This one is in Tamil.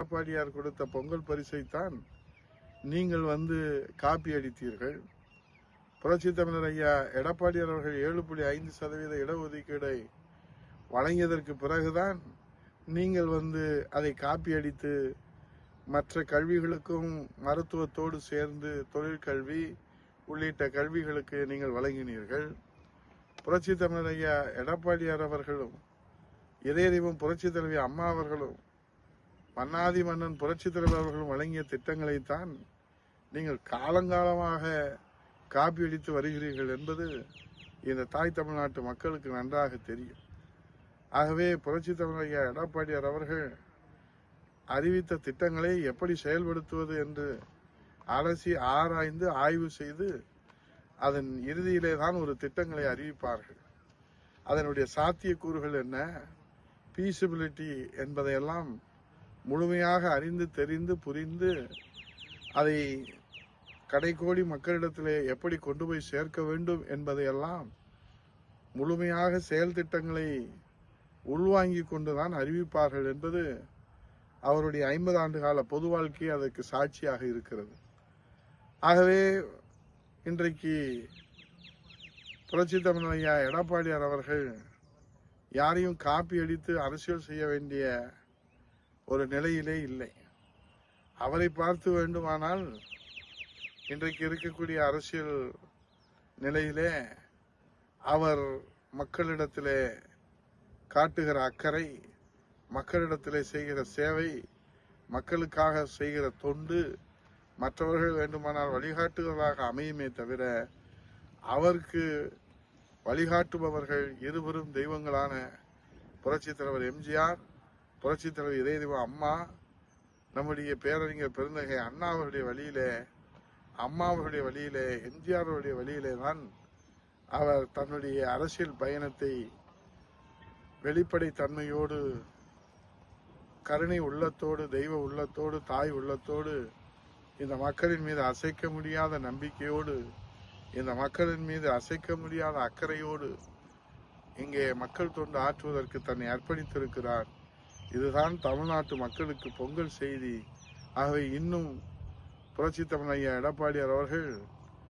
எடப்பாடியார் கொடுத்த பொங்கல் பரிசைத்தான் நீங்கள் காப்பி அடித்தீர்கள். புரட்சி தமிழர் ஐயா எடப்பாடியார் அவர்கள் 7.5% இடஒதுக்கீடை வழங்கியதற்கு பிறகுதான் நீங்கள் அதை காப்பி அடித்து மற்ற கல்விகளுக்கும் மருத்துவத்தோடு சேர்ந்து தொழிற்கல்வி உள்ளிட்ட கல்விகளுக்கு நீங்கள் வழங்கினீர்கள். புரட்சி தமிழர் ஐயா எடப்பாடியார் அவர்களும் இதய தெய்வம் புரட்சி தலைவி அம்மா அவர்களும் மன்னாதி மன்னன் புரட்சி தலைவர் அவர்களும் வழங்கிய திட்டங்களைத்தான் நீங்கள் காலங்காலமாக காப்பி அடித்து வருகிறீர்கள் என்பது இந்த தாய் தமிழ்நாட்டு மக்களுக்கு நன்றாக தெரியும். ஆகவே புரட்சி தமிழர் ஐயா எடப்பாடியார் அவர்கள் அறிவித்த திட்டங்களை எப்படி செயல்படுத்துவது என்று அலசி ஆராய்ந்து ஆய்வு செய்து அதன் இறுதியிலே தான் ஒரு திட்டங்களை அறிவிப்பார்கள். அதனுடைய சாத்தியக்கூறுகள் என்ன, பீசிபிலிட்டி என்பதையெல்லாம் முழுமையாக அறிந்து தெரிந்து புரிந்து அதை கடைக்கோடி மக்களிடத்திலே எப்படி கொண்டு போய் சேர்க்க வேண்டும் என்பதையெல்லாம் முழுமையாக செயல் திட்டங்களை உள்வாங்கி கொண்டுதான் அறிவிப்பார்கள் என்பது அவருடைய 50 ஆண்டு கால பொது வாழ்க்கை அதற்கு சாட்சியாக இருக்கிறது. ஆகவே இன்றைக்கு புரட்சி தமிழர் ஐயா எடப்பாடியார் அவர்கள் யாரையும் காப்பி அடித்து அரசியல் செய்ய வேண்டிய ஒரு நிலையிலே இல்லை. அவரை பார்த்து வேண்டுமானால் இன்றைக்கு இருக்கக்கூடிய அரசியல் நிலையிலே அவர் மக்களிடத்திலே காட்டுகிற அக்கறை, மக்களிடத்திலே செய்கிற சேவை, மக்களுக்காக செய்கிற தொண்டு மற்றவர்கள் வேண்டுமானால் வழிகாட்டுவதாக அமையுமே தவிர அவருக்கு வழிகாட்டுபவர்கள் இருவரும் தெய்வங்களான புரட்சி தலைவர் எம்ஜிஆர், புரட்சி தலைவர் இதய தெய்வம் அம்மா, நம்முடைய பேரறிஞர் பெருந்தகை அண்ணா அவருடைய வழியிலே, அம்மா அவருடைய வழியிலே, எம்ஜிஆர் அவருடைய வழியிலே தான் அவர் தன்னுடைய அரசியல் பயணத்தை வெளிப்படை தன்மையோடு, கருணை உள்ளத்தோடு, தெய்வ உள்ளத்தோடு, தாய் உள்ளத்தோடு, இந்த மக்களின் மீது அசைக்க முடியாத நம்பிக்கையோடு, இந்த மக்களின் மீது அசைக்க முடியாத அக்கறையோடு இங்கே மக்கள் தொண்டு ஆற்றுவதற்கு தன்னை அர்ப்பணித்திருக்கிறார். இதுதான் தமிழ்நாட்டு மக்களுக்கு பொங்கல் செய்தி. ஆகவே இன்னும் புரட்சி தமிழர் ஐயா எடப்பாடியார் அவர்கள்